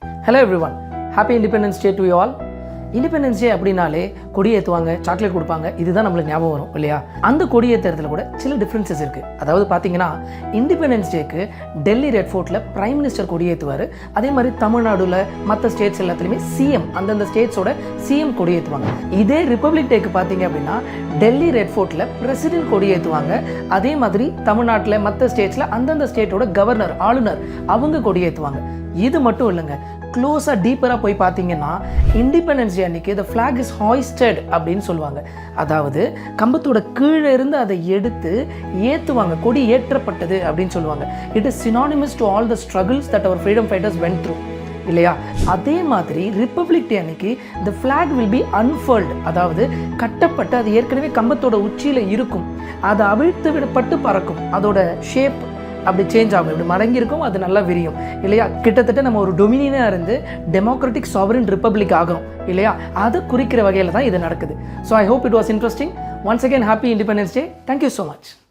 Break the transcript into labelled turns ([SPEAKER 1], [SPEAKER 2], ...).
[SPEAKER 1] Hello everyone, happy Independence Day to you all. Independence day அப்படின்னாலே கொடி ஏற்றுவாங்க, chocolate கொடுப்பாங்க, இதுதான் நம்மளுக்கு ஞாபகம் வரும் இல்லையா? அந்த கொடி ஏற்றுறதுல கூட சில டிஃப்ரென்சஸ் இருக்குது. அதாவது பார்த்தீங்கன்னா இண்டிபெண்டன்ஸ் டேக்கு டெல்லி ரெட் ஃபோர்ட்டில் பிரைம் மினிஸ்டர் கொடி ஏற்றுவார். அதே மாதிரி தமிழ்நாடுல மற்ற ஸ்டேட்ஸ் எல்லாத்துலேயுமே சிஎம், அந்தந்த ஸ்டேட்ஸோட சிஎம் கொடி ஏற்றுவாங்க. இதே ரிப்பப்ளிக் டேக்கு பார்த்தீங்க அப்படின்னா டெல்லி ரெட் ஃபோர்ட்டில் பிரசிடென்ட் கொடி ஏற்றுவாங்க. அதே மாதிரி தமிழ்நாட்டில் மற்ற ஸ்டேட்ஸில் அந்தந்த ஸ்டேட்டோட கவர்னர், ஆளுநர் அவங்க கொடி ஏற்றுவாங்க. இது மட்டும் இல்லைங்க, க்ளோஸாக டீப்பராக போய் பார்த்தீங்கன்னா இண்டிபெண்டன்ஸ் டே அன்னைக்கு the flag is hoisted அப்படின்னு சொல்லுவாங்க. அதாவது கம்பத்தோட கீழே இருந்து அதை எடுத்து ஏற்றுவாங்க, கொடி ஏற்றப்பட்டது அப்படின்னு சொல்லுவாங்க. It is synonymous to all the struggles that our freedom fighters went through இல்லையா? அதே மாதிரி ரிப்பப்ளிக் டே அன்னைக்கு the flag will be unfurled, அதாவது கட்டப்பட்டு அது ஏற்கனவே கம்பத்தோட உச்சியில் இருக்கும், அதை அவிழ்த்து விடப்பட்டு பறக்கும். அதோட ஷேப் அப்படி சேஞ்ச் ஆகும், இப்படி மடங்கி இருக்கும், அது நல்லா விரியும் இல்லையா? கிட்டத்தட்ட நம்ம ஒரு டொமினியனாக இருந்து டெமோக்ராட்டிக் சாவரின் ரிப்பப்ளிக் ஆகிறோம் இல்லையா? அதை குறிக்கிற வகையில் தான் இது நடக்குது. So I hope it was interesting. Once again happy independence day. Thank you so much.